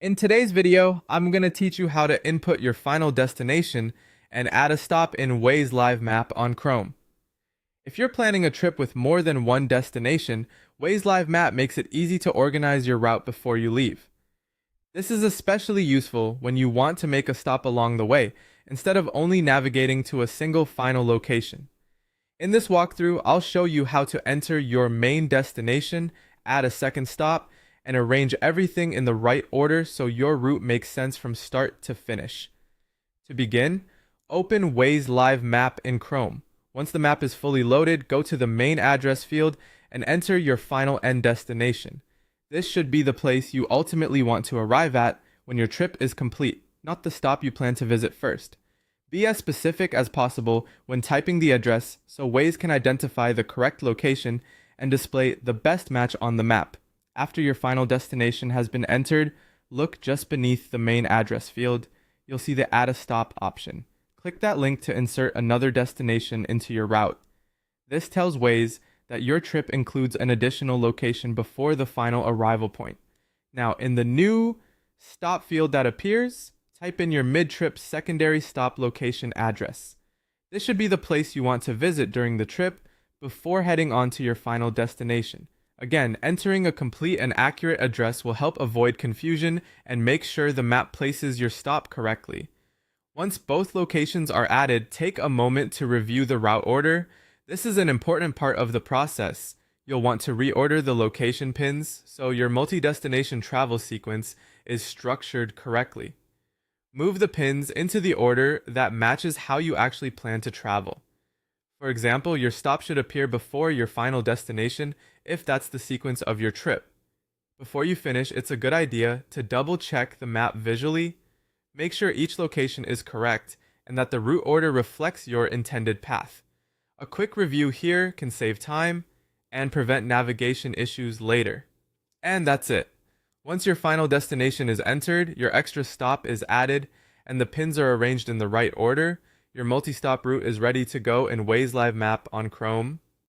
In today's video, I'm going to teach you how to input your final destination and add a stop in Waze Live Map on Chrome. If you're planning a trip with more than one destination, Waze Live Map makes it easy to organize your route before you leave. This is especially useful when you want to make a stop along the way, instead of only navigating to a single final location. In this walkthrough, I'll show you how to enter your main destination, add a second stop, and arrange everything in the right order so your route makes sense from start to finish. To begin, open Waze Live Map in Chrome. Once the map is fully loaded, go to the main address field and enter your final end destination. This should be the place you ultimately want to arrive at when your trip is complete, not the stop you plan to visit first. Be as specific as possible when typing the address so Waze can identify the correct location and display the best match on the map. After your final destination has been entered, look just beneath the main address field. You'll see the Add a Stop option. Click that link to insert another destination into your route. This tells Waze that your trip includes an additional location before the final arrival point. Now, in the new stop field that appears, type in your mid-trip secondary stop location address. This should be the place you want to visit during the trip before heading on to your final destination. Again, entering a complete and accurate address will help avoid confusion and make sure the map places your stop correctly. Once both locations are added, take a moment to review the route order. This is an important part of the process. You'll want to reorder the location pins so your multi-destination travel sequence is structured correctly. Move the pins into the order that matches how you actually plan to travel. For example, your stop should appear before your final destination if that's the sequence of your trip. Before you finish, it's a good idea to double check the map visually. Make sure each location is correct and that the route order reflects your intended path. A quick review here can save time and prevent navigation issues later. And that's it. Once your final destination is entered, your extra stop is added, and the pins are arranged in the right order, your multi-stop route is ready to go in Waze Live Map on Chrome.